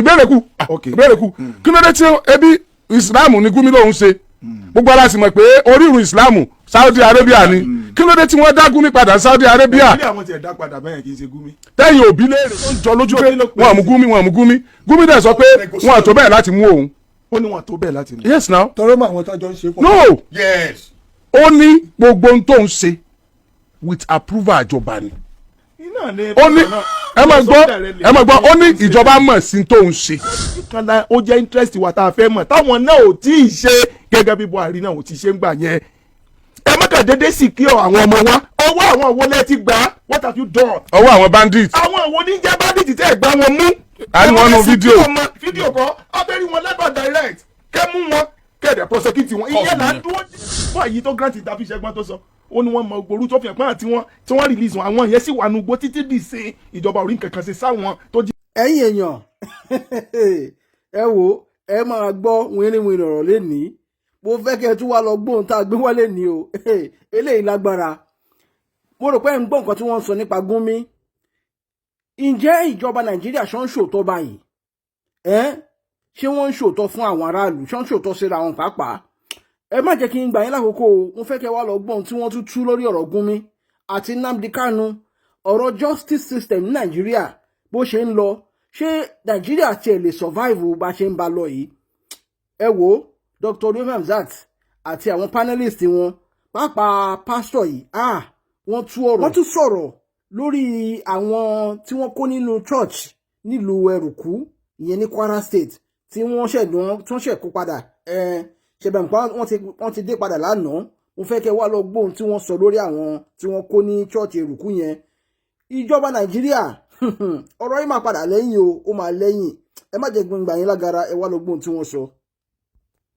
ìbéèrè kù kí ló dé tí ebi Islam ní Gumi lòun ṣe gbogbo ara sì mọ̀ pé orírun Islam Saudi Arabia ni kí ló dé tí wọ́n dá Gumi padà Saudi Arabia. ilé àwọn tiẹ̀ dá padà bẹ́ẹ̀ kì í ṣe Gumi. tẹ́yìn òbí léèrè ó ń jọ lójú pé wọ́n mú Gumi Gumi dẹ̀ sọ pé wọ́n àtó bẹ́ẹ̀ láti mú òun. ó ní wọ́n àtó bẹ́ẹ̀ láti mú. yes now. tọrọ mọ àwọn tọjọ ń ṣe pọ̀. no yes. ó ní gbogbo ohun tó ń ṣe with approval àjọba ni. ó ní ẹ máa gbọ́ ó ní ìjọba mọ̀ sí tó ń ṣe. kọ́lá ó jẹ́ interest wa tá a fẹ́ mọ̀ táwọn náà ò tí ì ṣe gẹ́gẹ́ bí Buhari náà ò ti ṣe ń gbà yẹn. ẹ má kàn déédéé sì kí àwọn ọmọ wa ọwọ́ àwọn wo lẹ ti gbà á what have you done. ọwọ́ àwọn bandits. àwọn wo ní jẹ́ bandits tẹ́ ẹ̀ gbá wọn mú. a ní wọn nu fídíò kan abẹ́rẹ́ wọn lẹ́gbàá direct kẹ́ mú wọn kẹ́ẹ̀dẹ̀ prosecute wọn ìyẹn là ń dúró fún àyí tó grant ìtàfi ṣẹ́gbọ́n tó sọ ó ní wọ́n mọ ògbórú tó fi hàn pé àti wọn tí wọ́n release wọn àwọn yẹn sì wà nùgbó títí dì sí ìjọba orí nǹkan kan ṣe sáwọn tó jí. ẹ̀yin èèyàn ẹ wo ẹ máa gbọ́ wínrínwín ọ̀rọ̀ lẹ́nìí mo fẹ́ kẹ́ ẹ tún wá lọ gbóhùn tá a gbé wálé ní o eléyìí lágbára mo rò pé ẹ̀ ń gbọ́ nǹkan tí wọ́n ń sọ nípa Gumi ǹjẹ́ ìjọba Nàìjíríà ṣọ́ ń ṣòótọ́ báyìí ṣé wọ́n ń ṣòótọ́ fún àwọn aráàlú ṣọ́ ń ṣòótọ́ síra wọn pàápàá ẹ má jẹ́ kí n gbà yín lákòókò o mo fẹ́ kẹ́ wá lọ gbọ́n tí wọ́n tún tú lórí ọ̀rọ̀ Gumi àti Nnamdi Kanu ọ̀rọ̀ justice system ní Nàìjíríà bó ṣe ń lọ ṣé Nàìjíríà tiẹ̀ lè survive bá ṣe ń bá lọ yìí ẹ wo Dr. Olúfẹ́mi Hamzat àti àwọn panelist wọn pàápàá pásítọ̀ yìí wọ́n tún sọ̀rọ̀ lórí àwọn tí wọ́n kó nínú church nílùú Ẹrùkú ìyẹn ní Kwara State tí wọ́n ṣẹ̀ kó padà ṣẹ̀bẹ̀ nǹkan wọ́n ti dé padà lánàá mo fẹ́ kẹ́ wá lọ gbóhùn tí wọ́n sọ lórí àwọn tí wọ́n kó ní church Ẹrùkú yẹn ìjọba Nàìjíríà ọ̀rọ̀ yìí máa padà lẹ́yìn o ó máa lẹ́yìn ẹ má jẹ́ gbọ̀ngbà yín lágara ẹ wá lọ gbóhùn tí wọ́n sọ.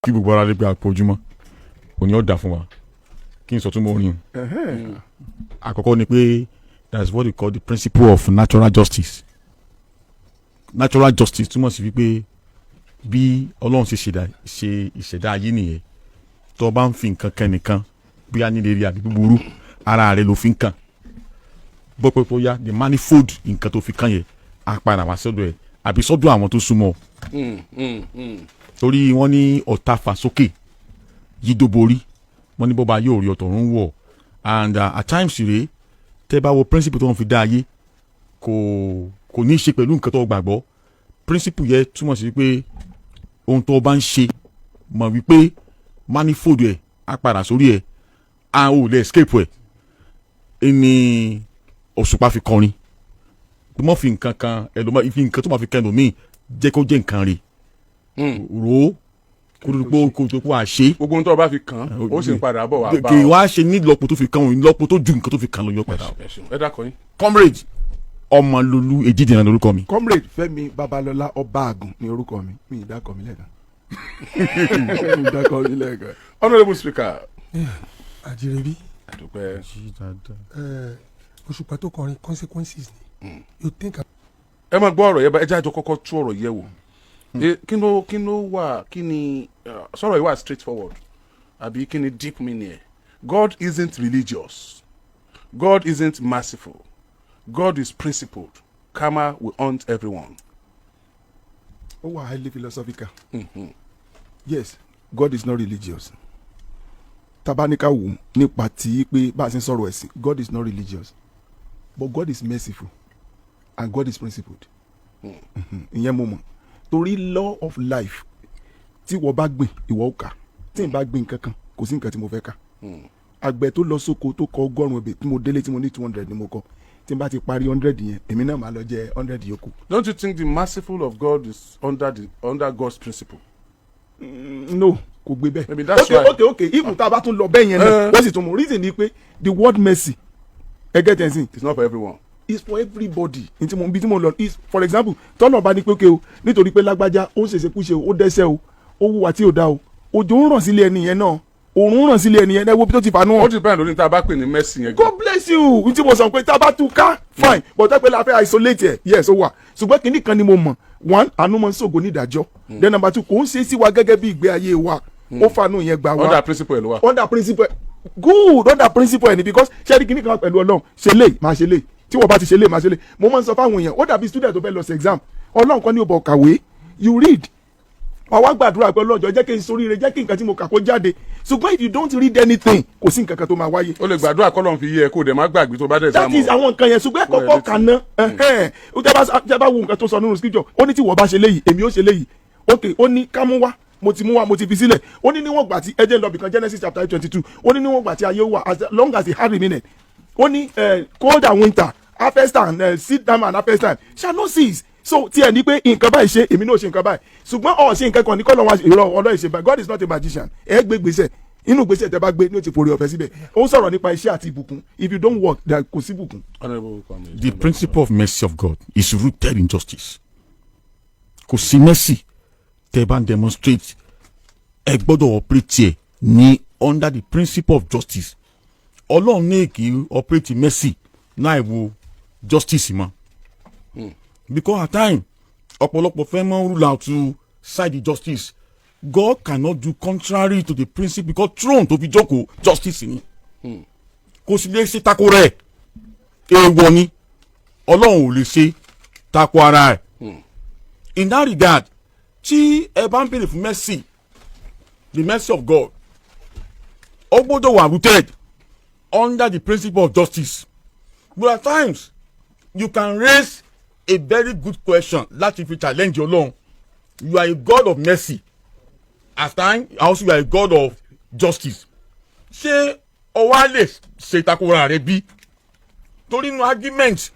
kí gbogbo ara lè pe àpò ojúmọ́ òní ọ̀dà fún wa kí n sọ tún mọ́ orin o àkọ́kọ́ ni pé that is what we call the principle of natural justice. Natural justice túmọ̀ sí wípé bí Ọlọ́run ṣe ìṣẹ̀dá ayé nìyẹn tó o bá ń fi nǹkan kan nìkan bí a ní lè rí àbí búburú ara rẹ ló fi ń kàn bó pé tó yá the manifold nǹkan tó fi kàn yẹn á padà wá sọ́dọ̀ ẹ̀ àbí sọ́dọ̀ àwọn tó súnmọ́ torí wọ́n ní ọ̀tá fà sókè yídó borí wọ́n ní bọ́ba yóò rí ọ̀tọ̀run wọ̀ and at times rèé tẹ́ bá wo principle tó ń fi dá ayé kò ní í ṣe pẹ̀lú nǹkan tó gbàgbọ́ principle yẹn túmọ̀ sí wípé ohun tó bá ń ṣe mọ̀ wípé manifold ẹ̀ á padà sórí ẹ̀ a ò lè escape ẹ̀ ẹni Òṣùpá fi kọrin tó mọ̀ fi nǹkan kan ẹlòmọ́ fi nǹkan tó máa fi kẹ́nu míì jẹ́ kó jẹ́ nǹkan rẹ̀ rò ó kó tó kó àṣe. gbogbo ohun tó bá fi kàn ó sì ń padà bọ̀ wá bá ọ. kì í wá ṣe ní ìlọ́po tó fi kàn òun ìlọ́po tó ju nǹkan tó fi kàn lọ yọ padà. ẹ dákọ yín. comrade Ọmọlolú Èjìdìran lórúkọ mi. comrade Fẹ́mi Babalọ́lá Ọbaàgùn ní orúkọ mi mi ì dákọ mi lẹ́ẹ̀kan. honourable speaker. àjèrèbí àdúpẹ́. Òṣùpá tó kọrin consequences ni you think. ẹ máa gbọ́ ọ̀rọ̀ yẹn bá ẹ jẹ́ àjọ kọ́kọ́ tú ọ̀rọ̀ yẹ̀ wò kí ló wà kí ni sọ̀rọ̀ yìí wà straightforward àbí kí ni deep meaning ẹ̀. God isn't religious. God isn't merciful. God is principled. Karma will haunt everyone. ó wà highly philosophical. Yes, God is not religious. tabanika wò nípa tí pé bá a ṣe ń sọ̀rọ̀ ẹ̀sìn God is not religious but God is merciful and God is principled. ìyẹn mo mọ̀ torí law of life tí wọ́n bá gbìn ìwọ ó kà tí n bá gbìn kankan kò sí nǹkan tí mo fẹ́ kà. àgbẹ̀ tó lọ sóko tó kọ 100 ebè tí mo délé tí mo ní 200 ni mo kọ tí n bá ti parí 100 yẹn èmi náà máa lọ jẹ 100 yòókù. Don't you think the merciful of God is under God's principle? No, kò gbé bẹ́ẹ̀. Maybe that's why. Okay. Even tá a bá tún lọ bẹ́ẹ̀ yẹn náà wọ́n sì tún mú reason ni pé the word mercy get anything. It's not for everyone. It's for everybody. Ntí mo bí tí mo lọ is for example tọ́lọ̀ bá ní pé o nítorí pé lágbájá ó ń ṣèṣe kúṣe ó dẹ́ṣẹ̀ o ó wùwà tí ò dá o òjò ń ràn sílé ẹni yẹn náà òòrùn ń ràn sílé ẹni yẹn náà wo bí tó ti fàánú. ó ti bẹ́ẹ̀ lórí tá a bá pè ní mercy yẹn. God bless you ntí mo sọ pé tá a bá tún ká fine but ẹ pé la fẹ́ isolate ẹ̀ yes ó wà ṣùgbọ́n kìíní kan ni mo mọ̀ one àánú mọ̀ ń ṣògo ní ìdájọ́ then number two kò ń ṣe é sí wa gẹ́gẹ́ bí ìgbé ayé wa ó fanú yẹn gbà wá. under principle ẹ̀ ló wà. under principle good under principle ẹ̀ ni because ṣé ẹni kìíní kan pẹ̀lú Ọlọ́run ṣe lè máa ṣe lè tí wọ́n bá ti ṣe lè máa ṣe lè mo máa ń sọ fáwọn èèyàn ó dàbí student tó fẹ́ lọ sí exam Ọlọ́run kan ní ó bọ̀ kàwé you read wàá wá gbàdúrà pé ọlọ́jọ́ jẹ́ kí n soríire jẹ́ kí nǹkan tí mo kà kó jáde ṣùgbọ́n if you don't read anything kò sí nǹkan kan tó máa wáyé. o lè gbàdúrà kọ́lọ́n fi yẹ kó o dẹ̀ má gbàgbé tó bá dẹ̀ sáà mọ́. that is àwọn nǹkan yẹn ṣùgbọ́n ẹ̀kọ́ kọ́ kàn ná tẹ́ bá wo nǹkan tó sọ nínú scripture ó ní tí wọ́n bá ṣe léyìí èmi ó ṣe léyìí ok ó ní ká mú wá mo ti mú wá mo ti fi sílẹ̀ ó ní níwọ̀n gbà tí ẹjẹ́ lọ bìkan Genesis chapter 22 ó ní níwọ̀n gbà tí ayé wà as long as the heart remained ó ní cold and winter harvest and seed time and harvest time shall not cease so tí ẹ ní pé nǹkan báyìí ṣe èmi náà ṣe nǹkan báyìí ṣùgbọ́n ọ̀ ṣe nǹkan kan ní kọ́lọ́ wa ìrọ̀ ọlọ́ ìṣe báyìí God is not a magician ẹ gbé gbèsè inú gbèsè tẹ bá gbé ní o ti forí ọ̀fẹ́ síbẹ̀ ó sọ̀rọ̀ nípa iṣẹ́ àti ìbùkún if you don't work there kò sí ìbùkún. The principle of mercy of God is rooted in justice. Kò sí mercy tẹ́ bá ń demonstrate ẹ gbọ́dọ̀ operate ẹ̀ ní under the principle of justice. Ọlọ́run ní kì í operate mercy náà wo justice mọ́. Because at times ọ̀pọ̀lọpọ̀ fẹ́ mọ́ rule out to side the justice. God cannot do contrary to the principle because throne tó fi jókòó justice ni. Kò sì lè ṣe tako rẹ̀ èèwọ̀ ni Ọlọ́run ò lè ṣe tako ara ẹ̀. In that regard tí ẹ bá ń béèrè fún mercy the mercy of God ó gbọ́dọ̀ wà rooted under the principle of justice but at times you can raise a very good question láti fi challenge Ọlọ́run you are a God of mercy at times also you are a God of justice ṣé ọwọ́ á lè ṣe ìtakora rẹ bí torí inú argument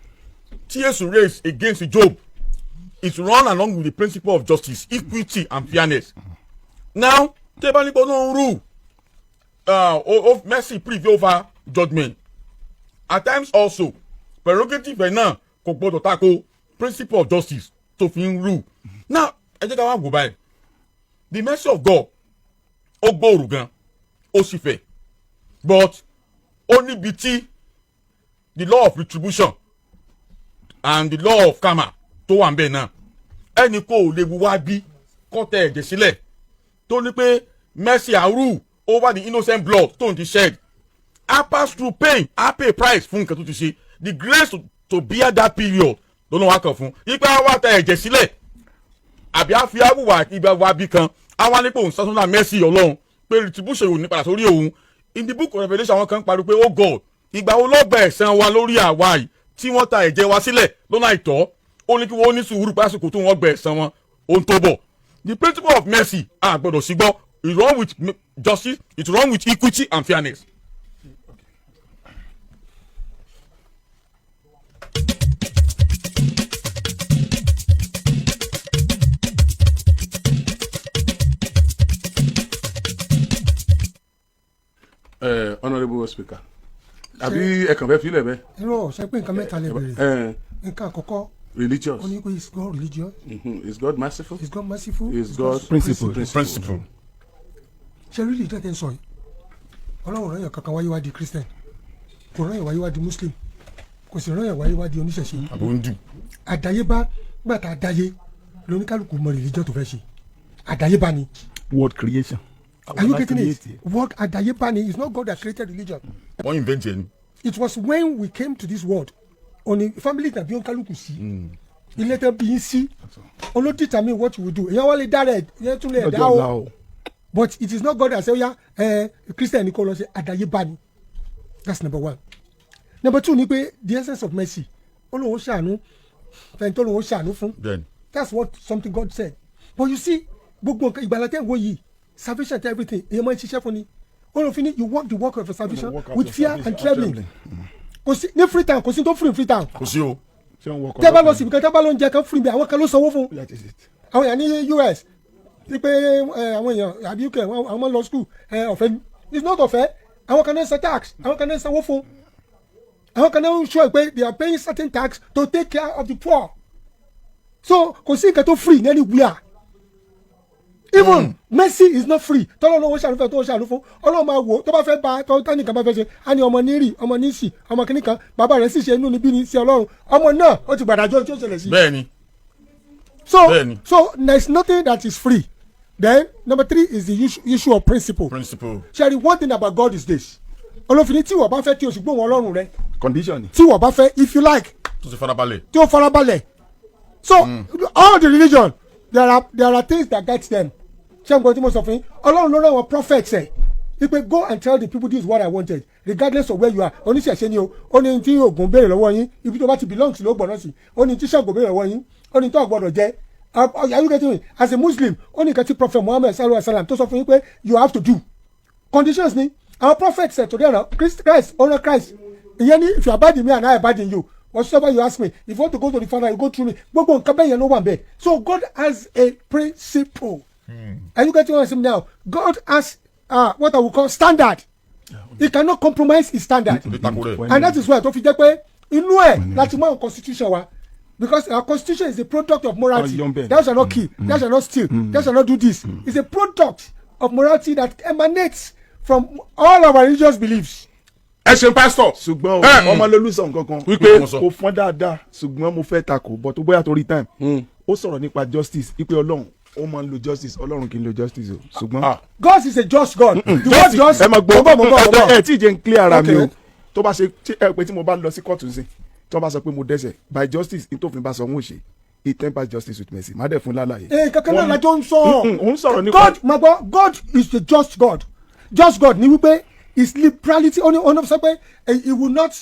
tí Jésù raise against Job it run along with the principle of justice equity and fairness now tẹ́ bá nípa ọlọ́run rule of mercy prevail over judgment at times also prerogative ẹ̀ náà kò gbọdọ̀ tako principle of justice tó fi ń rule now ẹ jẹ́ ká wá wò báyìí the mercy of God ó gbòòrò gan ó sì fẹ̀ but ó níbi tí the law of retribution and the law of karma tó wà ń bẹ̀ náà ẹnì kò lè wá bí kọ́tẹ̀ ẹ̀jẹ̀ sílẹ̀ tó ní pé mercy and rule over the innocent blood tó ń ti shed I pass through pain I pay price fún nǹkan tó ti ṣe the grace to bear that period lọ́nà wa kàn fún ipa wa ta ẹ̀jẹ̀ sílẹ̀ àbí àfi àwùwà ibà wa bí kan àwa nípa òun sọ́sọ́nà mercy Ọlọ́run pé retribution ò ní padà sórí òun in the book of Revelation àwọn kan pariwo pé oh God ìgbà wo ló gba ẹ̀san wa lórí àwa yìí tí wọ́n ta ẹ̀jẹ̀ wa sílẹ̀ lọ́nà àìtọ́ ó ní kí wọ́n ní sùúrù pásìkò tó wọ́n gba ẹ̀san wọn ohun tó bọ̀ the principle of mercy a gbọ́dọ̀ sí gbọ́ it run with justice it run with equity and fairness. Honourable Speaker àbí ẹ̀kàn fẹ́ filẹ̀ bẹ́ẹ̀. irọ́ ṣe pé nǹkan mẹ́ta lè bèrè nǹkan àkọ́kọ́ religious. ó ní pé is God religious. Is God merciful? Is God merciful? Is God principle. ṣe rí lè tẹ́tẹ́ sọ yìí ọlọ́run rán yàn kankan wáyé wá di Christian kò rán yàn wáyé wá di Muslim kò sì rán yàn wáyé wá di oníṣẹ̀ṣe. àbóndù. àdáyébá gbàtà àdáyé lóníkálukú mọ religion tó fẹ́ ṣe àdáyébá ni. word creation. Are you getting it? Word àdáyébá ni is not God that created religion. wọ́n invent yẹn. It was when we came to this world only family tàbí oníkálukú sí ilé tẹ́ bí yín sí olódìtàmí what you will do èèyàn wá lè dá rẹ̀ èèyàn tún lè dá o but it is not God that say oya Christian ni kò lọ sí àdáyébá ni that's number one. Number two ni pé the essence of mercy olóhùn ṣàánú fẹ̀yìntì olóhùn ṣàánú fún that's what something God said but you see gbogbo nǹkan ìgbàlá tẹ́ ń wo yìí salvation tẹ́ everything èèyàn máa ń ṣiṣẹ́ fún ni olóhùn ni you work the work of salvation with fear and trembling kò sí ní free time kò sí tó free time kò sí o. tẹ́ bá lọ síbi kan tẹ́ bá lọ ń jẹ kan free bí àwọn kan ló sanwó fún àwọn èèyàn ní US ti pé àwọn èèyàn àbí UK àwọn máa ń lọ school ọ̀fẹ́ it's not ọ̀fẹ́ àwọn kan náà san tax àwọn kan náà sanwó fún àwọn kan náà sure pé they are paying certain tax to take care of the poor so kò sí nǹkan tó free ní anywhere even mercy is not free tọ́lọ́ lọ́wọ́ ṣàlùfẹ́ tó ṣàlù fún ọlọ́run máa wò tó bá fẹ́ ba tọ́nìkan bá fẹ́ ṣe á ní ọmọ nírì ọmọ níṣì ọmọ kìnnìkan bàbá rẹ̀ sì ṣe inú níbí ní sí ọlọ́run ọmọ náà ó ti gbàdájọ́ tí ó ṣẹlẹ̀ sí. bẹ́ẹ̀ni. so there is nothing that is free then number three is the issue of principle. Sherry, one thing about God is this olófin tí wọ́n bá fẹ́ tí o sì gbóhùn ọlọ́run rẹ. condition. tí wọ́n bá fẹ́ if you like. tó ti farabalẹ̀. tí o farabalẹ̀ so all the religion there are things that get them ṣé nǹkan tí mo sọ fún yín ọlọ́run ló rán àwọn prophets ẹ̀ wípé go and tell the people this is what I wanted regardless of where you are oníṣẹ̀ṣẹ̀ ni o ó ní tí Ògún béèrè lọ́wọ́ yín ibi tó bá ti belong ló gbọ́dọ̀ sí ó ní tí Ṣàngó béèrè lọ́wọ́ yín ó ní tó gbọ́dọ̀ jẹ́ are you getting me as a Muslim ó ní nǹkan tí prophet Muhammad sallallahu alaihi wasallam tó sọ fún yín pé you have to do conditions ni our prophet said to them Christ honor Christ ìyẹn ni if you abide in me and I abide in you whatsoever you ask me if you want to go to the Father you go through me gbogbo nǹkan bẹ́ẹ̀ yẹn ló wà bẹ́ẹ̀ so God has a principle are you getting what I'm saying now God has what I will call standard he cannot compromise his standard and that is why tó fi jẹ́ pé inú ẹ̀ láti mọ constitution wa because our constitution is a product of morality thou shalt not kill thou shalt not steal thou shalt not do this it's a product of morality that emanates from all our religious beliefs. ẹ ṣe pastor. ṣùgbọ́n ọmọlólú sọ nǹkan kan wípé kò fọ́n dáadáa ṣùgbọ́n mo fẹ́ takò but bóyá torí time ó sọ̀rọ̀ nípa justice wípé ọlọ́run ó máa ń lo justice ọlọ́run kì í lo justice o ṣùgbọ́n. God is a just God. the word just ẹ máa gbọ́ ẹ tí ì jẹ́ ń clear ara mi o tó bá ṣe ẹ pé tí mo bá lọ sí kóòtù sí tó bá sọ pé mo dẹ́ṣẹ̀ by justice ní tófin bá sọ wọn ò ṣe he tempers justice with mercy má dẹ̀ fún lálàyé. kankan náà la tó ń sọ. òun sọ̀rọ̀ nípa. God máa gbọ́ God is the just God ni wípé his liberality ó ní sọ pé he will not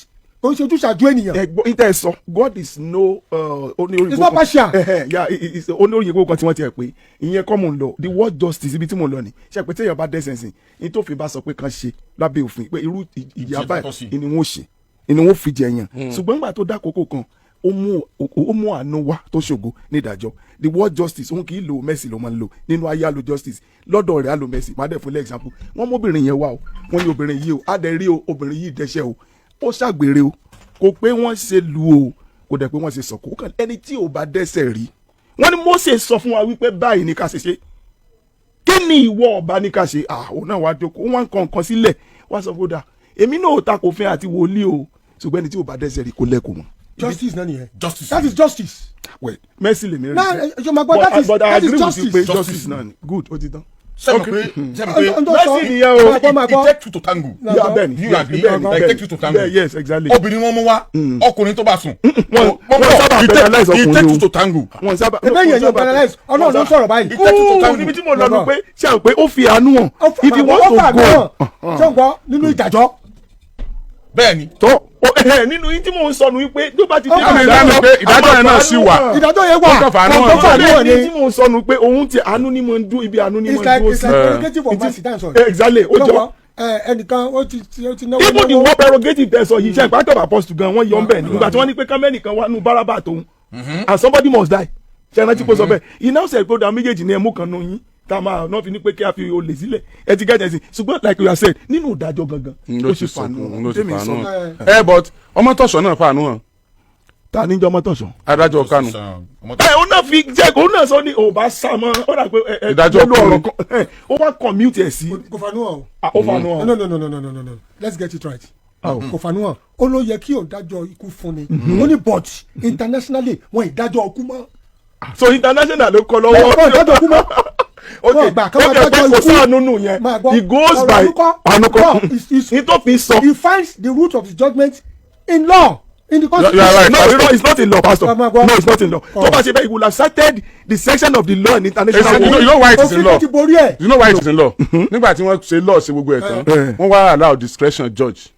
òun ṣe ojúṣàjú ènìyàn. ẹgbọ́n ní tẹ́ ẹ sọ God is no it's not partial. oníròyìnbó kan tí wọ́n ti ẹ̀ pé ìyẹn kọ́ mò ń lọ the word justice ibi tí mò ń lọ ni ṣe pé téèyàn bá dẹ́ṣẹ̀ sìn ní tó fi bá sọ pé kan ṣe lábẹ́ òfin pé irú ìyá báyìí ni wọ́n ṣe ni wọ́n fi jẹ yàn ṣùgbọ́n nígbà tó dá kókó kan ó mú àánú wá tó ṣògo ní ìdájọ́ the word justice òun kì í lo mercy ló máa ń lò nínú ayé àlò justice lọ́dọ̀ rẹ̀ àlò mercy má dẹ̀ fún example wọ́n mú obìnrin yẹn wá o wọ́n ní obìnrin yìí o á dẹ̀ rí o obìnrin yìí dẹ́ṣẹ̀ o ó ṣàgbèrè o kò pé wọ́n ṣe lu o kò dẹ̀ pé wọ́n ṣe sọ̀kò kàn ẹni tí ò bá dẹ́ṣẹ̀ rí wọ́n ní Mósè sọ fún wa wípé báyìí ní ká ṣe ṣe kí ni ìwọ ọba ní ká ṣe òun náà wàá jókòó wọ́n kàn kan sílẹ̀ wọ́n sọ fún dà èmi náà ò ta kò fẹ́ àti wòlíì o ṣùgbọ́n ẹni tí ò bá dẹ́ṣẹ̀ rí kò lẹ́kọ̀ọ́ mọ́. Justice náà nìyẹn. Justice. That is justice. Well, mercy lè mìíràn. Now you ma gbọ́ that is justice. Justice náà ni good ó ti tán. sẹ́mi pé mercy nìyẹn o. it take two to tango. yà bẹ́ẹ̀ni you agree like take two to tango. yes exactly. obìnrin wọn mú wá ọkùnrin tó bá sùn. wọ́n sábà penalize ọkùnrin o. it take two to tango. wọ́n sábà. ebe yẹn yóò penalize ọlọ́run ló ń sọ̀rọ̀ báyìí. it take two to tango. níbi tí mo lọ lọ pé ṣe àwọn pé ó fi àánú hàn if you want to go. ṣé o gbọ́ nínú ìdájọ́. bẹ́ẹ̀ni. tó nínú yín tí mò ń sọnù wípé tó bá ti dé ìdájọ́ yẹn náà sì wà. ìdájọ́ yẹn wà kò fà ní ní tí mò ń sọnù pé òun ti àánú ni mo ń dún ibi àánú ni mo ń dún it's like prerogative of mercy that's all. exactly ó jọ ẹnìkan ó ti náwó. even the word prerogative tẹ sọ yìí ṣe ìpàtọ́ apostle gan wọ́n yọ ọ́ bẹ́ẹ̀ nígbà tí wọ́n ní pé kámẹ́nìkan wà nù bárabà tóun and somebody must die ṣe ẹran tí kò sọ bẹ́ẹ̀ iná ṣe ìpòdà méjèèjì ni ẹ mú kan nù yín tá a máa náà fi ní pé kí a fi olè sílẹ̀ ẹ ti gẹ́gẹ́ sí ṣùgbọ́n like you have said nínú ìdájọ́ gangan ló ṣe fàánù ẹ but ọmọtọ̀sọ̀ náà fàánù hàn. ta ni jẹ́ ọmọtọ̀sọ̀. adájọ́ Kánù. ó náà fi jẹ́ kó náà sọ ní òbá sàmọ́ ó dà pé ìdájọ́ ọ̀rọ̀ kan ó wá commute ẹ̀ sí. kò fàánù hàn. ó fàánù hàn. no let's get it right. kò fàánù hàn ó ló yẹ kí òǹdájọ́ ikú fún ni ó ní but internationally wọn ìdájọ́ ikú mọ́. so international ló kọ lọ́wọ́. wọn ìdájọ́ ikú mọ́. okay kò sáà nínú yẹn he goes by anukọ nítòfin sọ. he finds the root of the judgment in law in the constitution. Right. No, it's not in law, pastor. No, it's not in law. tó bá ṣe bẹ́ẹ̀ he will have cited the section of the law in international law. You know why it is in law. òfin ti borí ẹ̀. You know why it is in law. nígbà tí wọ́n ṣe law ṣe gbogbo ẹ̀ tán wọ́n wá allow discretion judge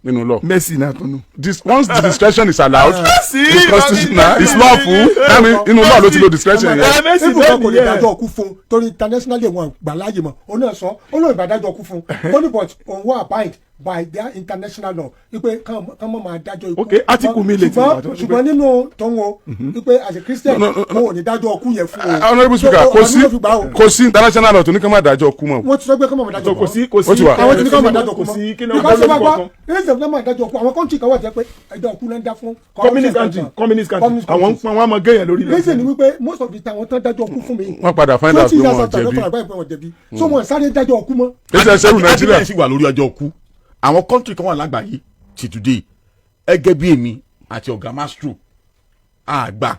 nínú law. mercy na tunu. Once the discretion is allowed it's constitutional it's lawful inú law ló ti lo discretion yẹn. mercy náà kò lè dájọ́ ọkú fún torí internationally wọn gbà láàyè mọ́ òun náà sọ ó lóun ìbàdájọ́ ọkú fún ó ní but òun wà abide by their international law wípé kán mọ́ máa dájọ́ ikú. ok article mi lè ti wà tó. ṣùgbọ́n nínú tóun o wípé as a Christian wọn ò ní dájọ́ ọkú yẹn fún o. honourable speaker kò sí international law tó ní kán máa dájọ́ ọkú mọ́. wọ́n ti sọ pé kán máa dájọ́ ọkú. kò sí àwọn tí ní kán máa dájọ́ ọkú mọ́. kò sí kí ni wọ́n sọ wá reason náà máa dájọ́ ọkú àwọn kọ́ńtì kan wà jẹ́ pé ẹjọ́ ọkú náà ń dá fún. communist country àwọn wọn máa gẹ̀yàn lórí ilẹ̀. reason ni wípé most of the time wọ́n tán dájọ́ ọkú fún mi. wọ́n padà find out pé wọ́n jẹ̀bi so wọ́n sáré dájọ́ ọkú mọ́. ẹsẹ̀ sẹ́rù Nàìjíríà àti wà lórí ọjọ́ ọkú àwọn kọ́ńtì kan wà lágbàáyé ti today ẹgẹ́ bí èmi àti ọ̀gá mastro àgbà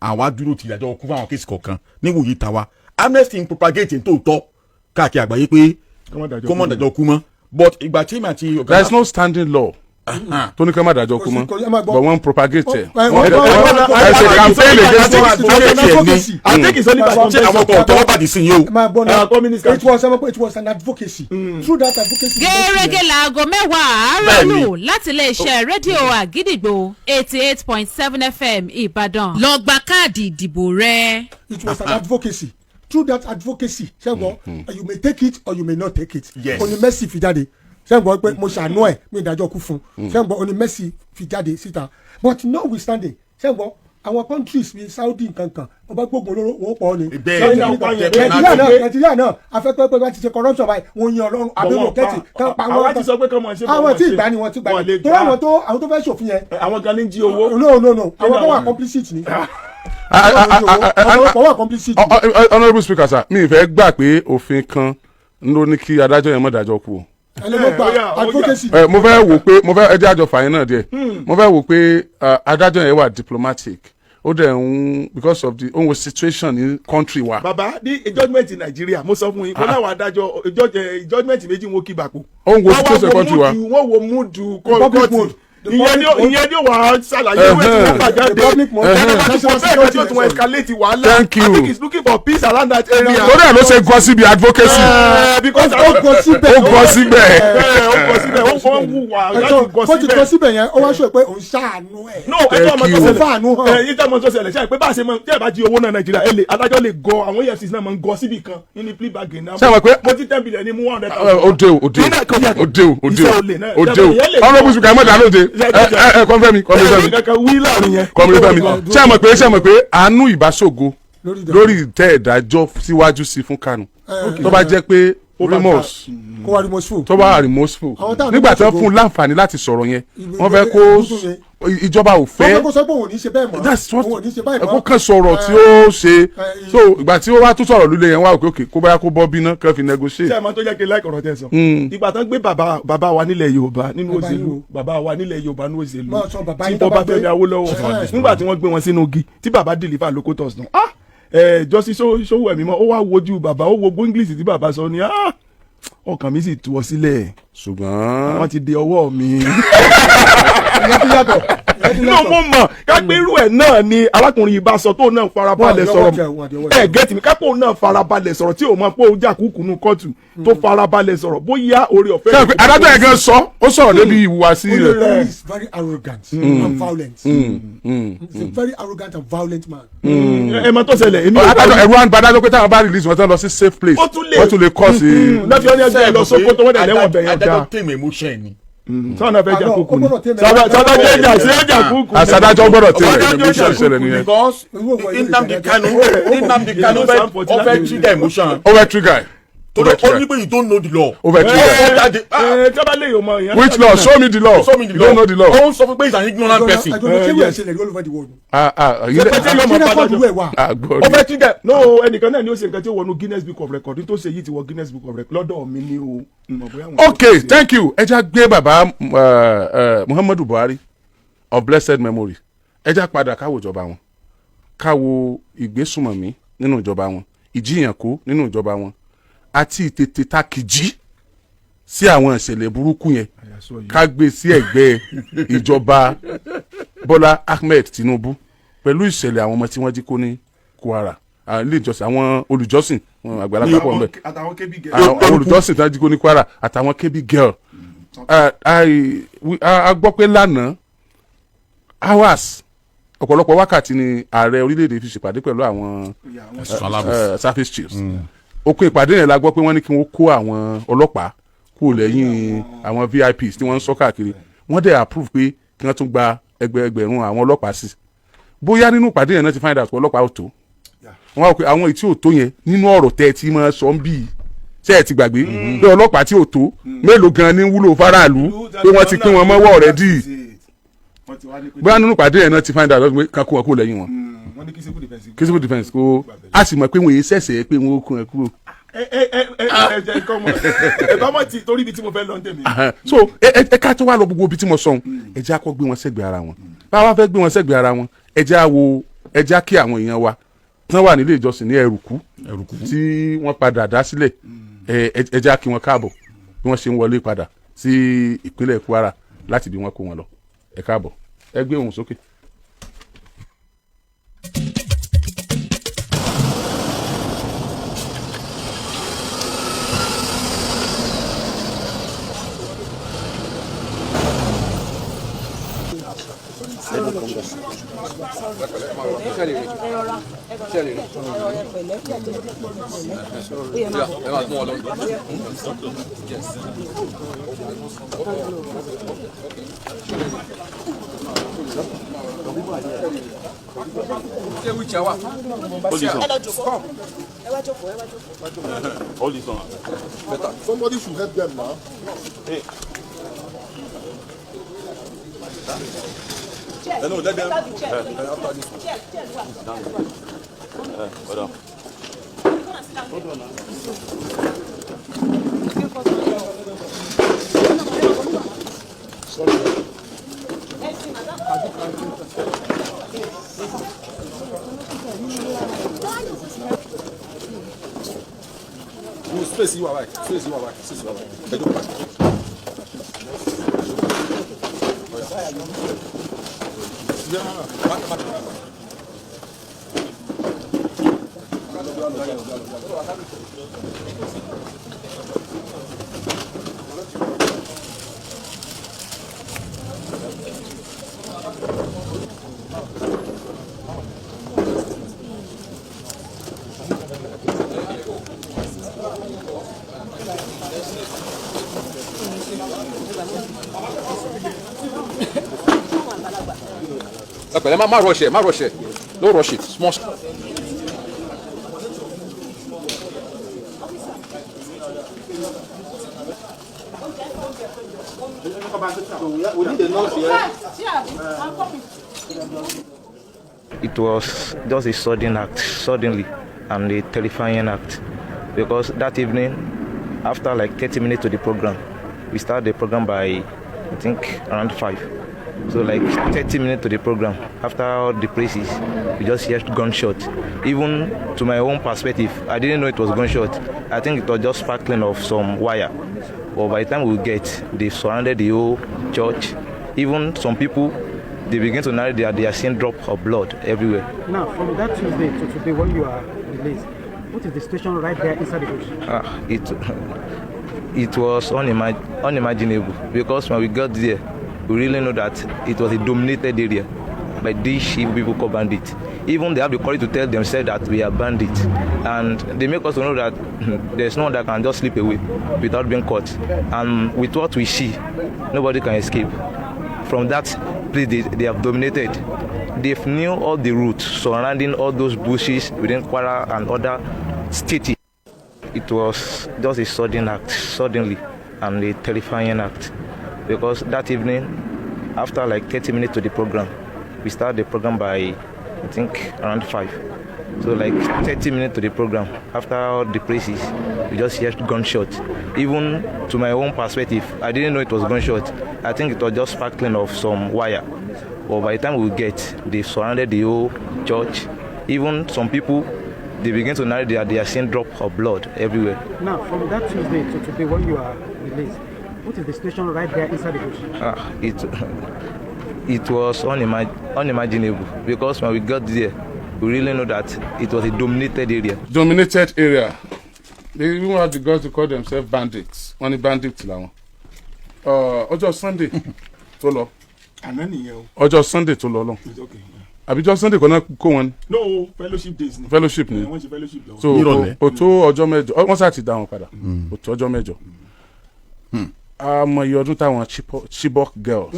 àwa dúró ti ìdájọ́ ọkú fún àwọn kéèsì kọ̀ọ̀kan níwòye tàwa amnesty ń propagate tó tọ́ káàkiri àgbáyé pé kó mọ̀ dájọ́ ọkú mọ́ but ìgbà tí èmi àti ọ̀gá there is no standing law tó ní ká má dájọ́ kú mọ́ but wọ́n propagate ẹ̀. I say campaign against it. I think it's only by àwọn kan tọwọ́ bàdí sí yìí o. It was an advocacy. Through that advocacy. gẹ́gẹ́ láago mẹ́wàá àárọ̀ lù láti iléeṣẹ́ rédíò àgídìgbò 88.7 FM Ìbàdàn. Lọ gba káàdì ìdìbò rẹ. It was an advocacy. Through that advocacy, ṣẹ́gun, you may take it or you may not take it. Yes. Oní Mercy fi jáde. Ṣẹ́gun pé mo ṣàánú ẹ̀ mi ìdájọ́ kú fún. Ṣẹ́gun oní Mercy fi jáde síta. But notwithstanding, ṣẹ́gun àwọn countries bíi Saudi nkankan ọba gbógun olóró wọ́n pọ̀ ni. Nàìjíríà náà afẹ́pẹ́ pé wọ́n ti ṣe corruption báyìí wọ́n yan Ọlọ́run abẹ́rẹ́ kẹ́tì kan pa wọ́n. àwọn ti sọ pé kọ́ mọ̀ ṣe. Àwọn tí ìgbà ni wọ́n ti gbà ní. Torí àwọn tó fẹ́ ṣòfin yẹn. Àwọn gan ní jí owó. No àwọn tó wà complicit ni. Honourable Speaker sir mi ìfẹ́ gbà pé òfin kan ló ní kí adájọ́ yẹn má dájọ́ kú o. Mo fẹ́ wò pé ẹjẹ́ àjọ fàyín náà díẹ̀ mo fẹ́ wò pé adájọ́ yẹn wà diplomatic ó dẹ̀ ń because of the own situation ní country wa. baba ní judgement Nàìjíríà mo sọ fún yín kó láwọn adájọ́ judgement méjì wọn kí bàkú. ó ń wo situation country wa. wọ́n wo múdù kọ́ọ̀tì ìyẹn ni ó wà á ṣàlàyé ìwé tí wọ́n gbà jáde ẹ̀ẹ́dẹ́gbẹ̀rún tí wọ́n escalate wàhálà. Thank you. I think he's looking for peace around that area. lórí ẹ̀ ló ṣe gọ́ síbi advocacy. Because ó gọ́ síbẹ̀. ó gọ́ síbẹ̀ ó wù wá láti gọ́ síbẹ̀. bó ti gọ́ síbẹ̀ yẹn ó wá sọ pé òun ṣàánú ẹ̀. no ẹjọ́ ọmọ tó ṣe fàánú hàn. yíyá ọmọ tó ṣẹlẹ̀ ṣáà pé bá a ṣe mọ tí ẹ bá jí owó náà Nàìjíríà adájọ́ lè gọ àwọn EFCC náà máa ń gọ síbì kan ní plea bargain náà. ṣé àwọn pé mo ti 10 billion ní mú 100,000. òde Honourable Speaker mọ̀ dáná òde kọ́nfẹ́mi ṣé àmọ̀ pé àánú ìbáṣògo lórí ìtẹ́ ìdájọ́ síwájú sí fún Kanu tó bá jẹ́ pé remorse tó bá remorseful nígbà tí wọ́n fún un láǹfààní láti sọ̀rọ̀ yẹn wọ́n fẹ́ kó ìjọba ò fẹ́ that's what ẹ̀kọ́ kan sọ̀rọ̀ tí ó ṣe so ìgbà tí ó wá tún sọ̀rọ̀ líle yẹn wá òkè kó báyà kó bọ́ bínú kẹ́ fi negotiate. ṣé ẹ máa tó jẹ́ kí láì kọ̀rọ̀ tẹ̀ sọ. ìgbà tán gbé bàbá wa nílẹ̀ Yorùbá nínú òṣèlú bàbá wa nílẹ̀ Yorùbá nínú òṣèlú tí wọ́n bá fẹ́ mi Awólọ́wọ̀ nígbà tí wọ́n gbé wọn sínú igi tí bàbá deliver locotus náà Justice Sowore mímọ́ ó wá wojú bàbá ó wo English tí bàbá sọ ni ọkàn mi sì tú ọ sílẹ̀ ṣùgbọ́n wọ́n ti de ọwọ́ mi. inú mo mọ̀ kápẹ́rù ẹ̀ náà ni arákùnrin yìí bá sọ tó náà farabalẹ̀ sọ̀rọ̀ gẹ́tì mi kápẹ́ òun náà farabalẹ̀ sọ̀rọ̀ tí òun máa pé òun jà kúkú nù kóòtù tó farabalẹ̀ sọ̀rọ̀ bóyá orí ọ̀fẹ́. adájọ́ yẹn gan sọ ó sọ̀rọ̀ débi ìhùwàsí rẹ̀. he is very arrogant and violent. He's a very arrogant and violent man. ẹ mọ tó ṣẹlẹ̀ èmi. ẹ̀rù à ń ba adájọ́ pé táwọn bá release wọn tán lọ sí safe place wọ́n tún lè kọ́ sí. lọ́fi ọ́nà ẹgbẹ́ lọ Sókótó wọ́n dẹ̀ lẹ́wọ̀n bẹ̀yẹn ọ̀dà. adájọ́ tèmi emotion ni. sọ́nà fẹ́ jà kúkú ni sábàjọ́ kúkú. adájọ́ gbọ́dọ̀ tẹ̀lé emotion ṣẹlẹ̀ nìyẹn. because Nnamdi Kanu fẹ́ trigger emotion. ó fẹ́ trigger. torí ó ní pé you don't know the law. ó fẹ́ trigger. tí a bá lè yọ̀ mọ́ yẹn. which law show me the law. you don't know the law. ó ń sọ fún pé he's an ignorant person. ó fẹ́ trigger. no ẹnìkan náà ni ó ṣe nǹkan tí ó wọnú Guinness Book of Record tó ṣe yìí ti wọ Guinness Book of Record lọ́dọ̀ mi ni o. okay thank you ẹ já gbé bàbá Muhammadu Buhari of blessed memory ẹ já padà káwo ìjọba wọn káwo ìgbésùmọ̀mí nínú ìjọba wọn ìjìyànkó nínú ìjọba wọn àti ìtètè takìjí sí àwọn ìṣẹ̀lẹ̀ burúkú yẹn ká gbé sí ẹ̀gbẹ́ ìjọba Bọ́lá Ahmed Tinubu pẹ̀lú ìṣẹ̀lẹ̀ àwọn ọmọ tí wọ́n jí kó ní Kwara ilé ìjọsìn àwọn olùjọ́sìn àgbàlagbà pọ̀ nbẹ àwọn olùjọ́sìn tí wọ́n jí kó ní Kwara àtàwọn kébí girl a gbọ́ pé lánàá hours ọ̀pọ̀lọpọ̀ wákàtí ni ààrẹ orílẹ̀-èdè fi ṣèpàdé pẹ̀lú àwọn service chiefs oko ìpàdé yẹn la gbọ́ pé wọ́n ní kí wọ́n kó àwọn ọlọ́pàá kúrò lẹ́yìn àwọn VIPs tí wọ́n ń sọ káàkiri wọ́n dẹ̀ approve pé kí wọ́n tún gba ẹgbẹ̀rún àwọn ọlọ́pàá sí bóyá nínú ìpàdé yẹn náà ti find out pé ọlọ́pàá ò tó wọ́n wá pé àwọn ètí ò tó yẹn nínú ọ̀rọ̀ tẹ́ ẹ ti máa sọ ń bì ṣé ẹ ti gbàgbé pé ọlọ́pàá tí ò tó mélòó gan ni wúlò faraàlú pé wọ́n ti pín wọn mọ́wọ́ rẹ̀ dì bóyá nínú ìpàdé yẹn náà ti find out pé kankan kó lẹ́yìn wọn kí civil defence kó a sì mọ̀ pé wọ́n yé sẹ̀sẹ̀ pé wọ́n kún ẹ kúrò. ẹ bá mọ̀ tí torí ibi tí mo fẹ́ lọ ń tẹ̀mí. so ẹ ká tó wá lọ gbogbo ibi tí mo sọ ẹ jẹ́ àkọ́ gbé wọn sẹ́gbẹ̀ẹ́ ara wọn bá wa fẹ́ gbé wọn sẹ́gbẹ̀ẹ́ ara wọn ẹ jẹ́ kí àwọn èèyàn wa tán wà nílé ìjọsìn ní ẹrùkú tí wọ́n padà dá sílẹ̀ ẹ jẹ́ kí wọ́n káàbọ̀ bí wọ́n ṣe ń wọlé padà sí ìpínlẹ̀ Kwara láti bí wọ́n kó wọn lọ ẹ káàbọ̀ ẹ gbé ohùn sókè. Somebody should help them now. Hey. No, let them. After this. Hold on. Sorry. Space you are right. Space you are right. Space you are right. Má rush it, don't rush it, small. It was just a sudden act, suddenly, and a terrifying act, because that evening, after like 30 minutes to the program, we started the program by, I think, around 5. So like 30 minutes to the program, after all the praises, we just heard gunshot. Even to my own perspective, I didn't know it was gunshot. I think it was just sparkling of some wire. But by the time we get, they surrounded the whole church. Even some people, they begin to narrate that they are seeing drop of blood everywhere. Now, from that Tuesday to today, when you are released, what is the situation right there inside the bush? It was unimaginable, because when we got there, we really know that it was a dominated area by these people called bandits. Even they have the courage to tell themselves that we are bandits, and they make us to know that there's no one that can just slip away without being caught. And with what we see, nobody can escape. From that place they have dominated. They've knew all the routes surrounding all those bushes within Kwara and other states. It was just a sudden act, suddenly, and a terrifying act, because that evening, after like 30 minutes to the program, we started the program by, I think, around 5. So like 30 minutes to the program, after all the praises, we just heard gunshot. Even to my own perspective, I didn't know it was gunshot. I think it was just sparkling of some wire. But by the time we get, they surrounded the whole church. Even some people, they begin to narrate that they are seeing drop of blood everywhere. Now, from that Tuesday to today, when you are released, what is the situation right there inside the bush? It was unimaginable, because when we got there, we really know that it was a dominated area. Dominated area. They even have the guys to call themselves bandits. Only bandits now. Ọjọ́ Sunday tó lọ. Àná nìyẹn o. Ọjọ́ Sunday tó lọ lọ. Okay. Àbíjọ́ Sunday kan náà kó wọn. No, fellowship days ni. Fellowship ni. Wọ́n ṣe fellowship lọ. So o tó ọjọ́ mẹ́jọ. Wọ́n sá ti dá wọn padà. O tó ọjọ́ mẹ́jọ. Àmọ́ iye ọdún táwọn Chibok girls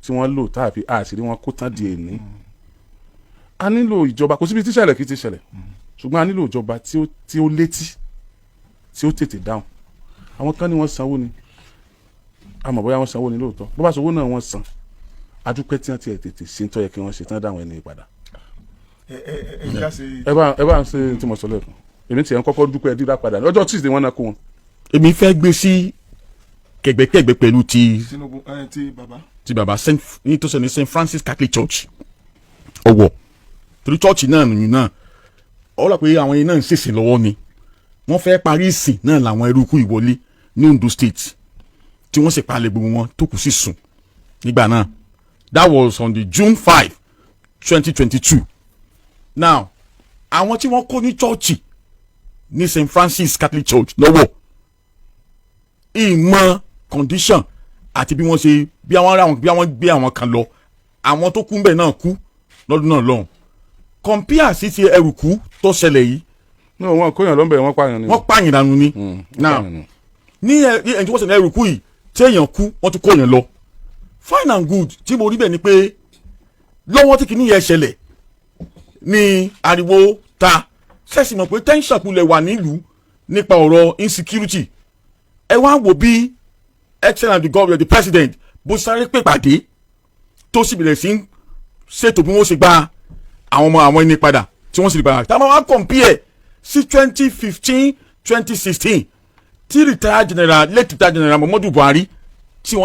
tí wọ́n lò tàbí àṣírí wọn kó tán di èní. A nílò ìjọba, kò síbi tí ṣẹlẹ̀ kí ti ṣẹlẹ̀, ṣùgbọ́n a nílò ìjọba tí ó létí, tí ó tètè dáhùn. Àwọn kan ní wọ́n sanwó ni, a mọ̀ bóyá wọ́n sanwó ni lóòótọ́, bó bá sanwó náà wọ́n san, adúpẹ́ tí wọ́n ti tètè ṣe ń tọ́ yẹ kí wọ́n ṣe tán dáhùn ẹni padà. Ẹ bá ń ṣe tí mo sọ lẹ́ẹ̀kan, èmi tiẹ̀ ń kọ́kọ́ dúpẹ́ dídá padà lọ́jọ́ Tuesday wọ́n náà kó wọn. Èmi fẹ́ gbé sí kẹ̀gbẹ́kẹ̀gbẹ́ pẹ̀lú ti baba ní tó sọ ní St. Francis Catholic Church Ọ̀wọ̀, torí chọ́ọ̀chì náà nìyí náà ọlọ́ pé àwọn yìí náà ń ṣèṣìn lọ́wọ́ ni wọ́n fẹ́ parí ìsìn náà làwọn eruku ìwọlé ní Ondo State tí wọ́n sì palẹ̀ gbogbo wọn tó kù sí sùn nígbà náà that was on the June 5 2022 now àwọn tí wọ́n kó ní chọ́ọ̀chì ní St. Francis Catholic Church lọ́wọ́ ìmọ̀ condition àti bí wọ́n ṣe bí àwọn gbé àwọn kan lọ àwọn tó kú ńbẹ̀ náà kú lọ́dún náà lọ́hùn compare sí ti ẹrùkú tó ṣẹlẹ̀ yìí. ní wọn kóyàn lọ́nbẹ̀ wọ́n pààyàn ni. wọ́n pààyàn dànù ni. now ní ẹni tí wọ́n ṣẹlẹ̀ ẹrùkú yìí tí èèyàn kú wọ́n tún kóyàn lọ fine and good tí mo rí bẹ́ẹ̀ ni pé lọ́wọ́ tí kìíní yẹn ṣẹlẹ̀ ní ariwo ta ṣẹ̀sì mọ̀ pé tension kulẹ̀ wà nílùú nípa ọ̀rọ̀ insecurity ẹ wá wò bí excellent the governor the president bó sáré pèpàdé tó sì bẹ̀rẹ̀ sí ṣètò bí wọ́n ṣe gba àwọn ọmọ àwọn ẹni padà tí wọ́n sì lè padà táwọn wá compare sí 2015 2016 tí retired general late retired general Muhammadu Buhari tí wọ́n.